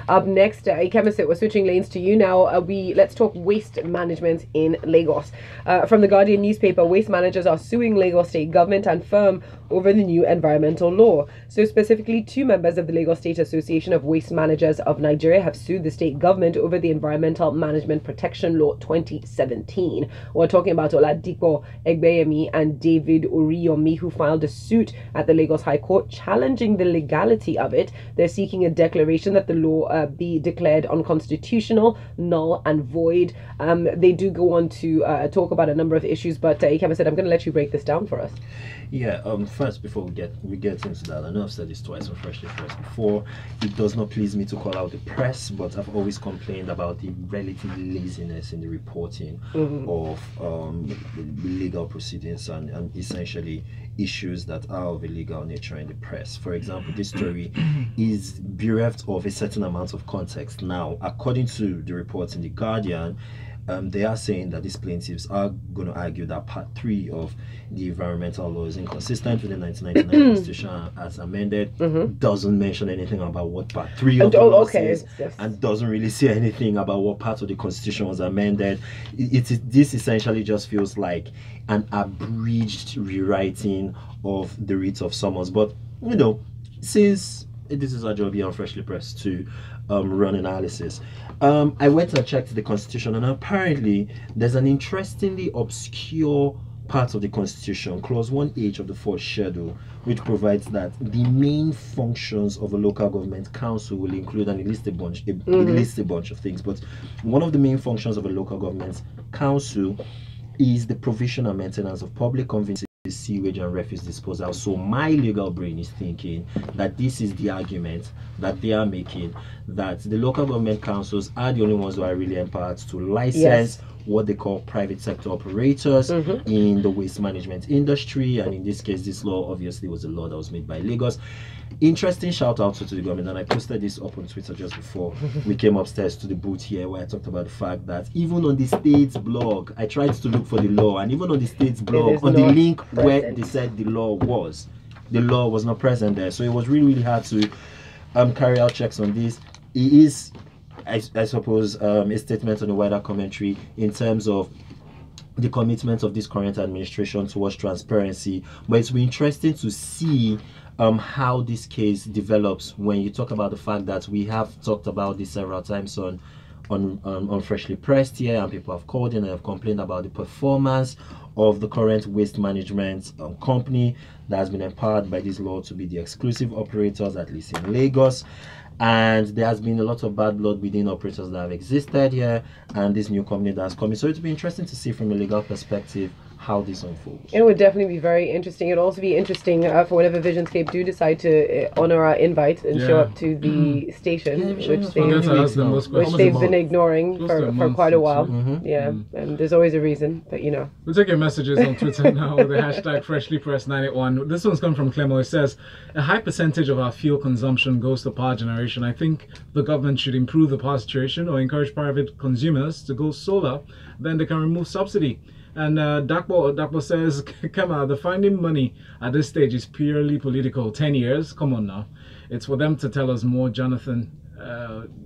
Up next, Ikemesit, we're switching lanes to you now. Let's talk waste management in Lagos. From the Guardian newspaper, waste managers are suing Lagos State government and firm over the new environmental law. So specifically, 2 members of the Lagos State Association of Waste Managers of Nigeria have sued the state government over the Environmental Management Protection Law 2017. We're talking about Oladipo Egbeyemi and David Oriyomi, who filed a suit at the Lagos High Court challenging the legality of it. They're seeking a declaration that the law be declared unconstitutional, null and void. They do go on to talk about a number of issues, but Ikemesit, I'm going to let you break this down for us. Yeah, first, before we get into that, I know I've said this twice on Freshly Pressed before. It does not please me to call out the press, but I've always complained about the relative laziness in the reporting of legal proceedings and essentially issues that are of a legal nature in the press. For example, this story is bereft of a certain amount of context. Now, according to the reports in The Guardian, they are saying that these plaintiffs are going to argue that Part 3 of the environmental law is inconsistent with the 1999 Constitution as amended, doesn't mention anything about what Part 3 of the law says, and doesn't really say anything about what part of the Constitution was amended. This essentially just feels like an abridged rewriting of the writ of summons. But, you know, since this is our job here on Freshly Pressed to run analysis, I went and checked the Constitution, and apparently there's an interestingly obscure part of the Constitution, Clause 1H of the 4th Schedule, which provides that the main functions of a local government council will include, and it lists a bunch of things, but one of the main functions of a local government council is the provision and maintenance of public conveniences, sewage and refuse disposal. So my legal brain is thinking that this is the argument that they are making, that the local government councils are the only ones who are really empowered to license what they call private sector operators in the waste management industry. And in this case, this law obviously was a law that was made by Lagos. Interesting shout out to the government, and I posted this up on Twitter just before we came upstairs to the booth here, where I talked about the fact that even on the state's blog, I tried to look for the law, and even on the state's blog, on the link where they said the law was not present there. So it was really, really hard to carry out checks on this. It is, I suppose, a statement on a wider commentary in terms of the commitment of this current administration towards transparency. But it will be interesting to see how this case develops when you talk about the fact that we have talked about this several times on Freshly Pressed here, and people have called in and have complained about the performance of the current waste management company that has been empowered by this law to be the exclusive operators, at least in Lagos. And there has been a lot of bad blood within operators that have existed here, and this new company that has come in. So it will be interesting to see from a legal perspective how this unfolds. It would definitely be very interesting. It would also be interesting for whenever Visionscape do decide to honor our invite and show up to the station, which they've been ignoring for quite a while. And there's always a reason, but you know. We'll take your messages on Twitter now with the hashtag FreshlyPressed981. This one's come from Kema. It says, a high percentage of our fuel consumption goes to power generation. I think the government should improve the power situation or encourage private consumers to go solar, then they can remove subsidy. And Dakpo says, Kema, the finding money at this stage is purely political. 10 years? Come on now. It's for them to tell us more, Jonathan,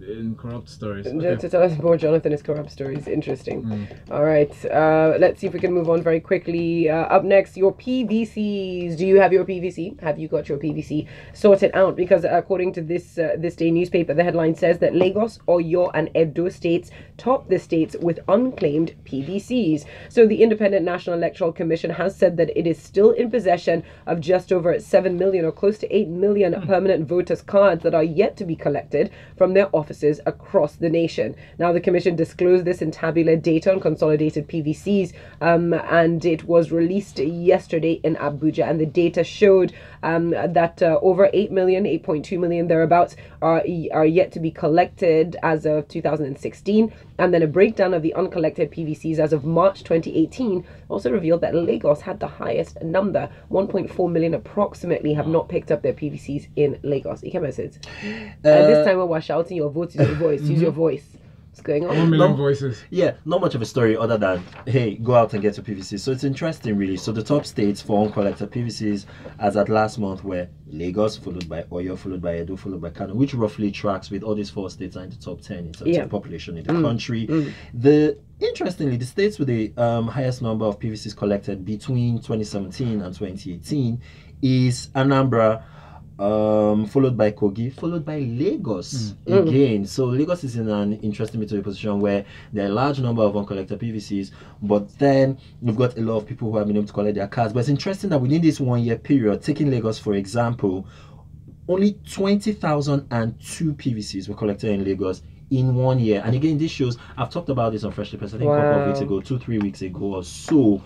in corrupt stories. To tell us more, Jonathan, is corrupt stories. Interesting. All right. Let's see if we can move on very quickly. Up next, your PVCs. Do you have your PVC? Have you got your PVC sorted out? Because according to ThisDay newspaper, the headline says that Lagos, Oyo, and Edo states top the states with unclaimed PVCs. So the Independent National Electoral Commission has said that it is still in possession of just over 7 million or close to 8 million permanent voters' cards that are yet to be collected from their offices across the nation. Now, the Commission disclosed this in tabular data on consolidated PVCs, and it was released yesterday in Abuja, and the data showed that over 8.2 million thereabouts are yet to be collected as of 2016, and then a breakdown of the uncollected PVCs as of March 2018 also revealed that Lagos had the highest number. 1.4 million approximately have not picked up their PVCs in Lagos. Ikemesit, this time when we're shouting, your vote is your voice. Use your voice. What's going on? 1 million No. voices. Yeah, not much of a story other than, hey, go out and get your PVCs. So it's interesting, really. So the top states for uncollected PVCs as at last month were Lagos, followed by Oyo, followed by Edo, followed by Kano, which roughly tracks with all these 4 states are in the top 10 in terms of population in the country. Interestingly, the states with the highest number of PVCs collected between 2017 and 2018 is Anambra, followed by Kogi, followed by Lagos again. So Lagos is in an interesting middle position where there are a large number of uncollected PVCs, but then we've got a lot of people who have been able to collect their cards. But it's interesting that within this 1 year period, taking Lagos for example, only 20,002 PVCs were collected in Lagos in 1 year. And again, this shows, I've talked about this on Freshly Pressed, I think a couple of weeks ago, 2-3 weeks ago or so,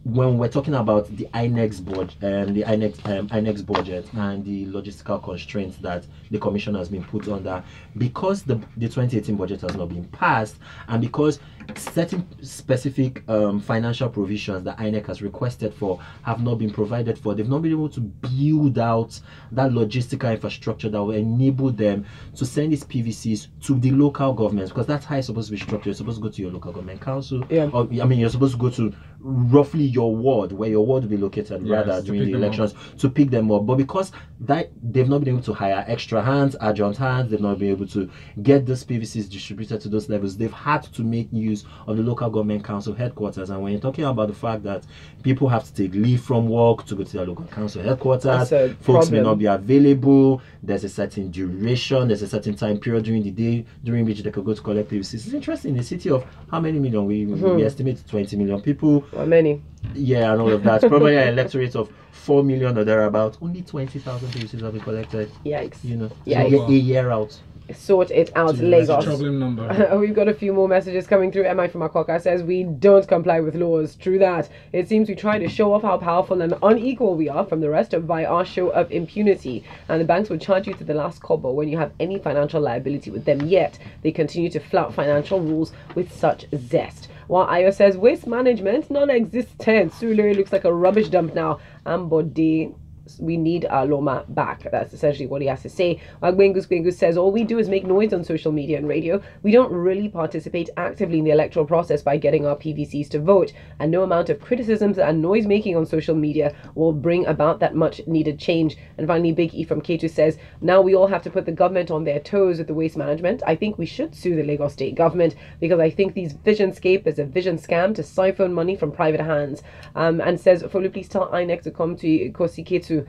when we're talking about the INEX budget, INEX budget and the logistical constraints that the commission has been put under, because the 2018 budget has not been passed, and because certain specific financial provisions that INEC has requested for have not been provided for, they've not been able to build out that logistical infrastructure that will enable them to send these PVCs to the local governments, because that's how it's supposed to be structured. You're supposed to go to your local government council, or I mean, you're supposed to go to roughly your ward, where your ward will be located, rather, during the elections, to pick them up. But because that they've not been able to hire extra hands, adjunct hands, they've not been able to get those PVCs distributed to those levels, they've had to make use of the local government council headquarters. And when you're talking about the fact that people have to take leave from work to go to their local council headquarters, folks may not be available, there's a certain duration, there's a certain time period during the day during which they could go to collect PVCs. It's interesting, in a city of how many million? We estimate 20 million people. How many? Yeah, and all of that. Probably an electorate of 4 million or thereabout. Only 20,000 PVCs have been collected. Yikes. You know, Yikes. a year out. Sort it out, That's Lagos. a troubling number. We've got a few more messages coming through. MI from Akoka says we don't comply with laws. True that. It seems we try to show off how powerful and unequal we are from the rest by our show of impunity. And the banks would charge you to the last kobo when you have any financial liability with them. Yet they continue to flout financial rules with such zest. While Ayo says waste management non-existent. Sule looks like a rubbish dump now. Ambode, we need our Loma back. That's essentially what he has to say. Gwengus says all we do is make noise on social media and radio. We don't really participate actively in the electoral process by getting our PVCs to vote, and no amount of criticisms and noise making on social media will bring about that much needed change. And finally, Big E from K2 says now we all have to put the government on their toes with the waste management. I think we should sue the Lagos state government, because I think these Visionscape is a vision scam to siphon money from private hands. And says Folu, please tell INEC to come to Kosi K2.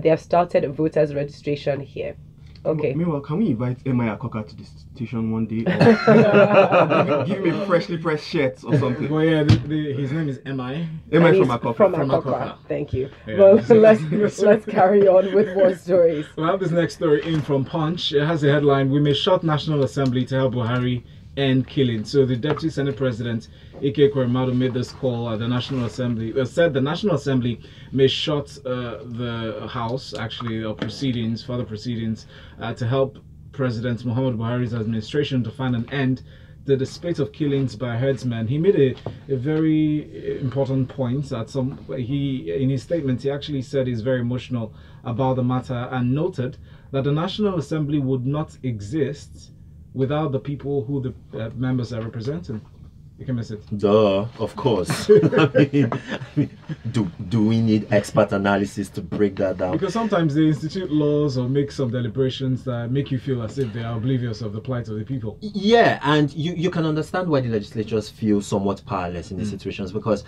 They have started voters registration here. Okay. Meanwhile, can we invite MI Akoka to the station one day? Or give him a freshly pressed shirt or something. Well, yeah, his name is MI. MI from Akoka. From Akoka. Thank you. Yeah. Well, let's carry on with more stories. We'll have this next story in from Punch. It has a headline: "We may shut National Assembly to help Buhari end killing." So the Deputy Senate President, Ekweremadu, made this call at the National Assembly. Said the National Assembly may shut the House, actually, or further proceedings, to help President Muhammadu Buhari's administration to find an end to the spate of killings by herdsmen. He made a very important point. In his statement, he actually said he's very emotional about the matter and noted that the National Assembly would not exist without the people who the members are representing. Ikemesit. Duh, of course. I mean, do we need expert analysis to break that down? Because sometimes they institute laws or make some deliberations that make you feel as if they are oblivious of the plight of the people. Yeah, and you can understand why the legislatures feel somewhat powerless in these situations, because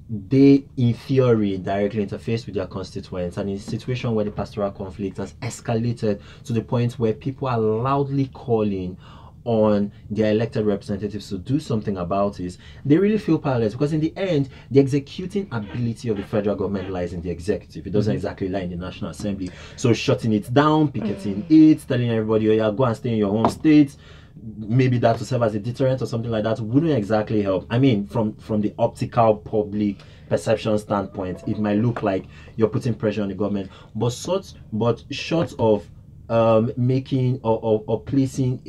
they, in theory, directly interface with their constituents, and in a situation where the pastoral conflict has escalated to the point where people are loudly calling on their elected representatives to do something about it, they really feel powerless, because in the end, the executing ability of the federal government lies in the executive. It doesn't exactly lie in the National Assembly. So shutting it down, picketing it, telling everybody, oh yeah, go and stay in your home state, maybe that to serve as a deterrent or something like that, wouldn't exactly help. I mean, from the optical public perception standpoint, it might look like you're putting pressure on the government, but short of making or placing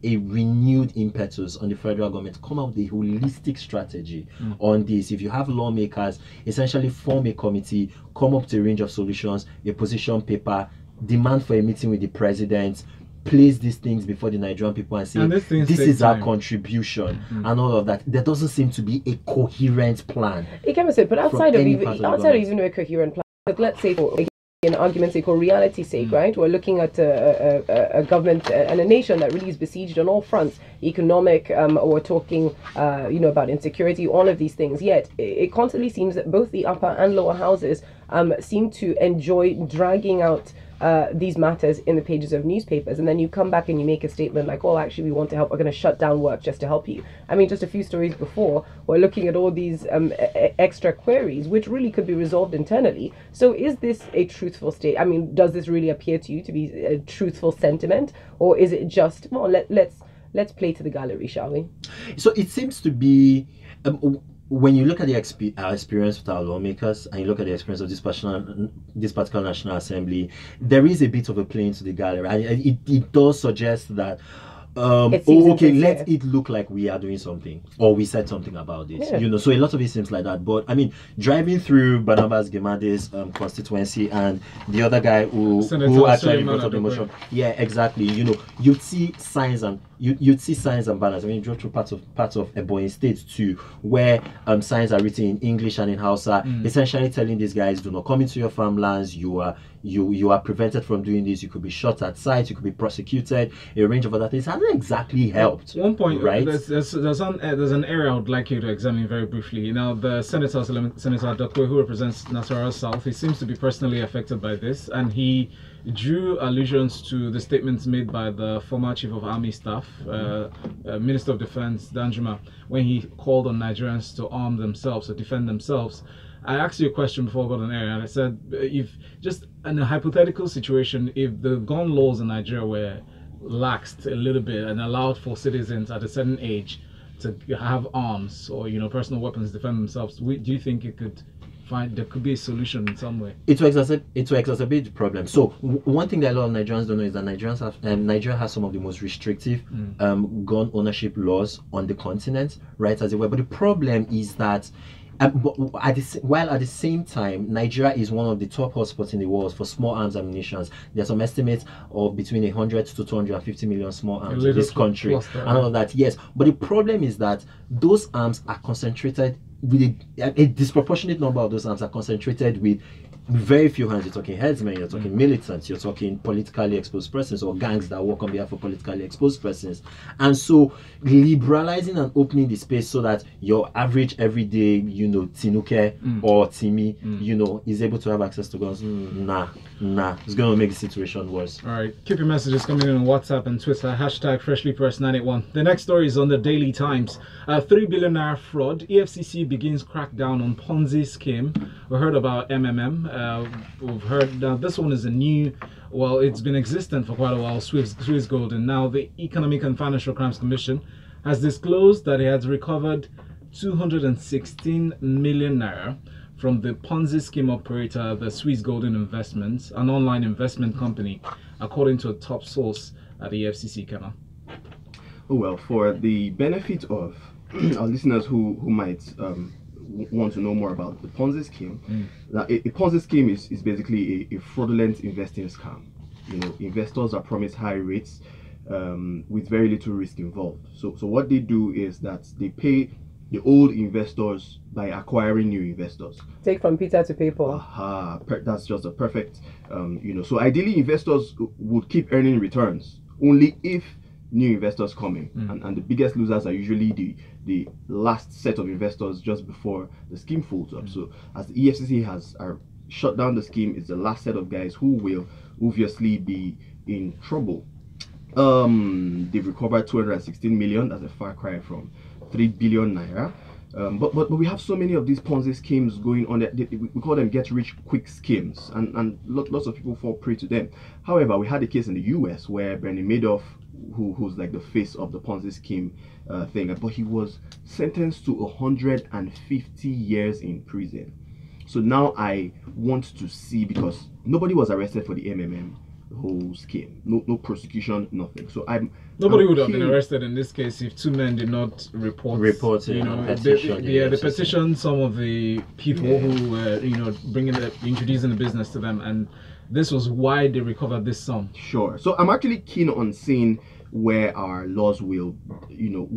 a renewed impetus on the federal government to come up with a holistic strategy on this. If you have lawmakers, essentially form a committee, come up to a range of solutions, a position paper, demand for a meeting with the president, place these things before the Nigerian people and say, And this take is our time. contribution and all of that. There doesn't seem to be a coherent plan. Ikemesit, but outside of any even part of the outside of government. even a coherent plan, like, let's say for an argument's sake or reality's sake, right? We're looking at a government and a nation that really is besieged on all fronts, economic, we're talking, about insecurity, all of these things. Yet it constantly seems that both the upper and lower houses seem to enjoy dragging out these matters in the pages of newspapers, and then you come back and you make a statement like, "Oh, actually, we want to help. We're going to shut down work just to help you." I mean, just a few stories before, we're looking at all these extra queries, which really could be resolved internally. So, is this a truthful state? I mean, does this really appear to you to be a truthful sentiment, or is it just, well, let's play to the gallery, shall we? So it seems to be. When you look at our experience with our lawmakers and you look at the experience of this particular National Assembly, there is a bit of a playing to the gallery. And it does suggest that, let it look like we are doing something or we said something about this. Yeah. So a lot of it seems like that. But I mean, driving through Barnabas Gemade's constituency and the other guy who actually brought up the motion, yeah, exactly. You'd see signs and you'd see signs and banners. I mean, you drove through parts of Ebonyi State too, where signs are written in English and in Hausa, essentially telling these guys, do not come into your farmlands. You are prevented from doing this. You could be shot at sight. You could be prosecuted. A range of other things hasn't exactly helped. One point, right? There's an area I would like you to examine very briefly. The Senator Dokwe, who represents Nasarawa South, he seems to be personally affected by this, and he drew allusions to the statements made by the former Chief of Army Staff, Minister of Defense Danjuma, when he called on Nigerians to arm themselves or defend themselves. I asked you a question before I got on air, and I said, if just in a hypothetical situation, if the gun laws in Nigeria were laxed a little bit and allowed for citizens at a certain age to have arms or personal weapons to defend themselves, do you think there could be a solution in some way? It will exacerbate the problem. So one thing that a lot of Nigerians don't know is that Nigeria has some of the most restrictive gun ownership laws on the continent, right, as it were. But the problem is that while at the same time, Nigeria is one of the top hotspots in the world for small arms ammunition. There's some estimates of between 100 to 250 million small arms in this country and all of that. Yes, but the problem is that those arms are concentrated with a disproportionate number of those arms are concentrated with very few hands. You're talking headsmen, you're talking militants, you're talking politically exposed persons or gangs that work on behalf of politically exposed persons. And so liberalizing and opening the space so that your average everyday, Tinuke or Timi, is able to have access to guns, it's going to make the situation worse. All right, keep your messages coming in on WhatsApp and Twitter, #FreshlyPressed981. The next story is on the Daily Times. 3 billion naira fraud. EFCC begins crackdown on Ponzi scheme. We heard about MMM. We've heard this one is it's been existent for quite a while, Swiss Gold, and now the Economic and Financial Crimes Commission has disclosed that it has recovered 216 million naira from the Ponzi scheme operator, the Swiss Golden Investments, an online investment company, according to a top source at the EFCC, Kema. Well, for the benefit of our listeners who might want to know more about the Ponzi scheme, now, a Ponzi scheme is basically a fraudulent investing scam. Investors are promised high rates with very little risk involved. So what they do is that they pay the old investors by acquiring new investors. Take from Peter to pay Paul. That's just a perfect, So ideally, investors would keep earning returns only if new investors come in, and the biggest losers are usually the last set of investors just before the scheme folds up. So as the EFCC has shut down the scheme, it's the last set of guys who will obviously be in trouble. They've recovered 216 million. That's a far cry from 3 billion naira. But we have so many of these Ponzi schemes going on. We call them get-rich-quick schemes, and lots of people fall prey to them. However, we had a case in the US where Bernie Madoff, who's like the face of the Ponzi scheme thing, but he was sentenced to 150 years in prison. So now I want to see, because nobody was arrested for the MMM whole scheme, no prosecution, nothing. So nobody would have been arrested in this case if two men did not report the petition some of the people who were introducing the business to them, and this was why they recovered this sum. Sure. So I'm actually keen on seeing where our laws will,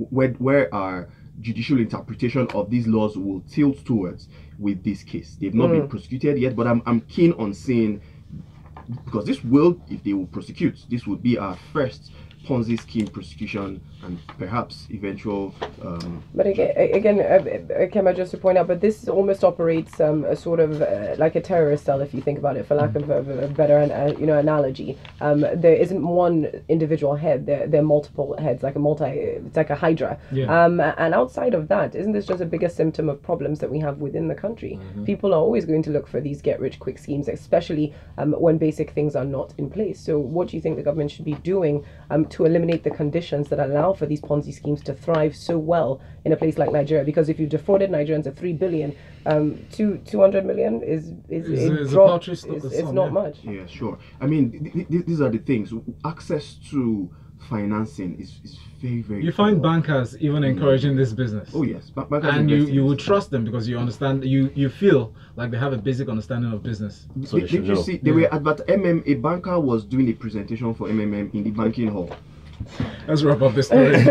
where our judicial interpretation of these laws will tilt towards with this case. They've not been prosecuted yet, but I'm keen on seeing, because this will, if they will prosecute, this would be our first Ponzi scheme prosecution and perhaps eventual. But again, Kema, just to point out, but this almost operates a sort of like a terrorist cell, if you think about it, for lack of a better analogy. There isn't one individual head. There are multiple heads, like it's like a hydra. Yeah. And outside of that, isn't this just a bigger symptom of problems that we have within the country? People are always going to look for these get-rich-quick schemes, especially when basic things are not in place. So what do you think the government should be doing to eliminate the conditions that allow for these Ponzi schemes to thrive so well in a place like Nigeria? Because if you defrauded Nigerians of 3 billion, 200 million is not much. Yeah, sure. I mean, these are the things. Access to financing is very, very. You find bankers even encouraging this business. Oh yes, and you would trust them because you understand. You feel like they have a basic understanding of business. So did you see? They were at a banker was doing a presentation for MMM in the banking hall. Let's wrap up this story. We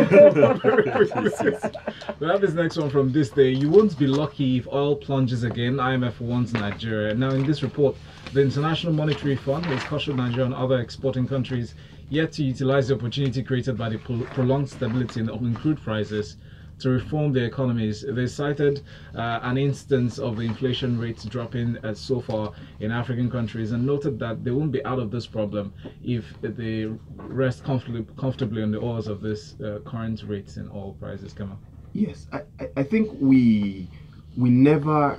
have this next one from ThisDay. You won't be lucky if oil plunges again. IMF warns Nigeria. Now, in this report, the International Monetary Fund has cautioned Nigeria and other exporting countries yet to utilize the opportunity created by the prolonged stability in crude prices to reform their economies. They cited an instance of the inflation rates dropping so far in African countries and noted that they won't be out of this problem if they rest comfortably on the oars of this current rates in oil prices. Kema. Yes, I think we never,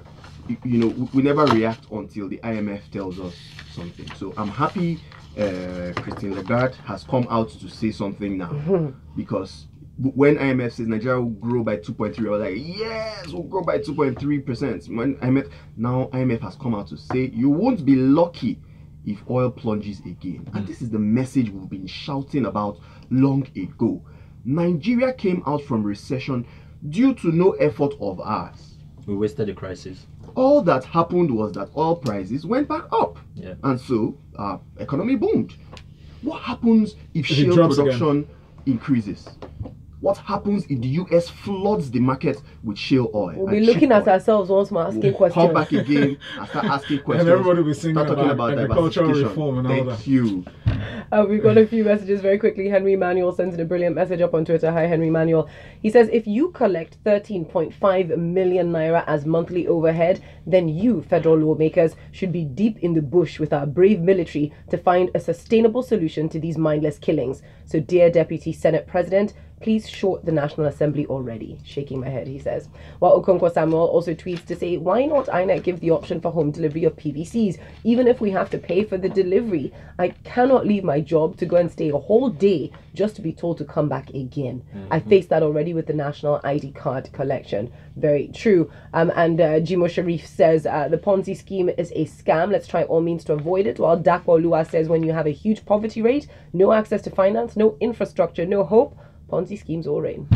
we never react until the IMF tells us something. So I'm happy Christine Lagarde has come out to say something now, because when IMF says Nigeria will grow by 2.3, I was like, yes, we'll grow by 2.3%. When IMF has come out to say you won't be lucky if oil plunges again. And this is the message we've been shouting about long ago. Nigeria came out from recession due to no effort of ours. We wasted the crisis. All that happened was that oil prices went back up. Yeah. And so our economy boomed. What happens if shale production increases? What happens if the US floods the market with shale oil? We'll be looking at ourselves once more, asking questions. Come back again and start asking questions. And everybody will be singing about agricultural reform and all that. Thank you. We've got a few messages very quickly. Henry Manuel sends in a brilliant message up on Twitter. Hi, Henry Manuel. He says, if you collect 13.5 million naira as monthly overhead, then you, federal lawmakers, should be deep in the bush with our brave military to find a sustainable solution to these mindless killings. So, dear Deputy Senate President, please short the National Assembly already. Shaking my head, he says. While Okonkwo Samuel also tweets to say, why not INEC give the option for home delivery of PVCs, even if we have to pay for the delivery? I cannot leave my job to go and stay a whole day just to be told to come back again. I faced that already with the national ID card collection. Very true. And Jimo Sharif says, the Ponzi scheme is a scam. Let's try all means to avoid it. While Dapo Lua says, when you have a huge poverty rate, no access to finance, no infrastructure, no hope, Ponzi schemes all reign.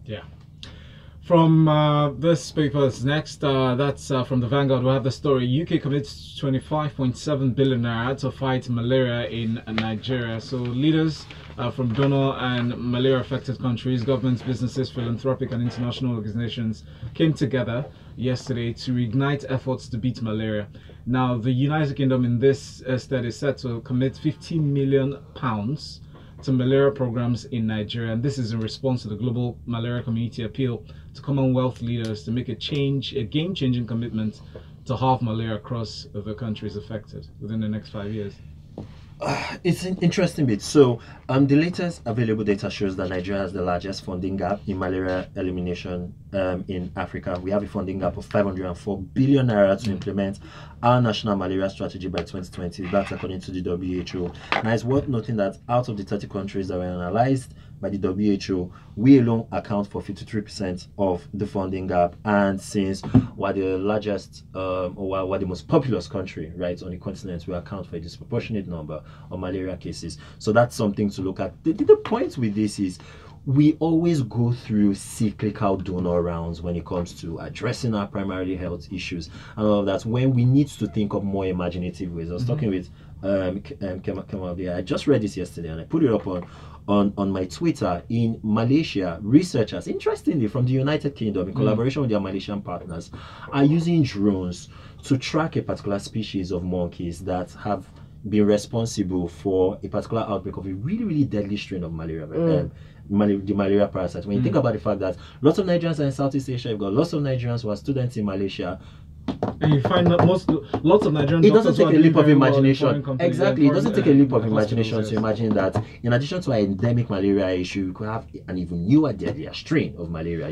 Yeah. From this paper's next, that's from the Vanguard. We have the story. UK commits 25.7 billion naira to fight malaria in Nigeria. So leaders from donor and malaria-affected countries, governments, businesses, philanthropic and international organizations came together yesterday to reignite efforts to beat malaria. Now, the United Kingdom in this study is set to commit £15 million to malaria programs in Nigeria, and this is in response to the global malaria community appeal to Commonwealth leaders to make a game-changing commitment to halve malaria across the countries affected within the next 5 years. It's an interesting bit. So the latest available data shows that Nigeria has the largest funding gap in malaria elimination in Africa. We have a funding gap of 504 billion naira to implement our national malaria strategy by 2020. That's according to the WHO. Now it's worth noting that out of the 30 countries that were analyzed by the WHO, we alone account for 53% of the funding gap. And since we're the largest or we're the most populous country, right, on the continent, we account for a disproportionate number of malaria cases. So that's something to look at. The point with this is we always go through cyclical donor rounds when it comes to addressing our primarily health issues and all of that, when we need to think of more imaginative ways. I was talking with Kema, I just read this yesterday and I put it up on my Twitter. In Malaysia, researchers, interestingly from the United Kingdom, in collaboration with their Malaysian partners, are using drones to track a particular species of monkeys that have been responsible for a particular outbreak of a really, really deadly strain of malaria. The malaria parasite. When you think about the fact that lots of Nigerians are in Southeast Asia, you've got lots of Nigerians who are students in Malaysia. And you find that lots of Nigerian it doesn't take a leap of imagination. Well exactly, it doesn't take a leap of imagination to imagine that in addition to an endemic malaria issue, you could have an even newer, deadlier strain of malaria,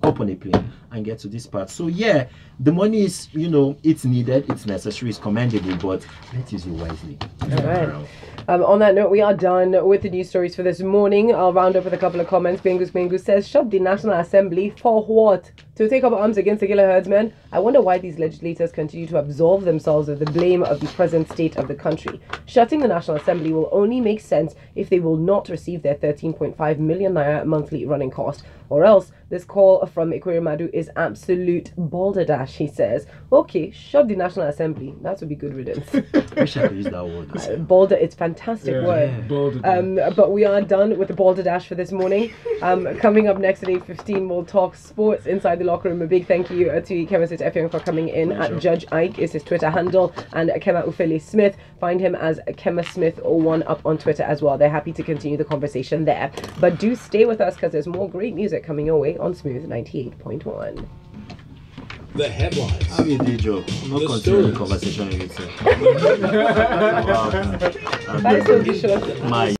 hop on a plane and get to this part. So yeah, the money is, it's needed, it's necessary, it's commendable, but let's use it wisely. All right. On that note, we are done with the news stories for this morning. I'll round up with a couple of comments. Bengus says, shut the National Assembly for what? To take up arms against the killer herdsmen? I wonder why these legislators continue to absolve themselves of the blame of the present state of the country. Shutting the National Assembly will only make sense if they will not receive their 13.5 million naira monthly running cost. Or else, this call from Ekweremadu is absolute balderdash, he says. Okay, shut the National Assembly. That would be good riddance. I wish I could use that word. Balder, it's fantastic word. But we are done with the balderdash for this morning. Coming up next at 8:15, we'll talk sports inside the locker room. A big thank you to Ikemesit Effiong for coming in. At Judge Ike is his Twitter handle, and Kema Ufella Smith. Find him as Ikemesit01 up on Twitter as well. They're happy to continue the conversation there. But do stay with us because there's more great music coming your way on Smooth 98.1. The headlines. How you did, Joe? I'm not continuing the conversation with you. That is so vicious. My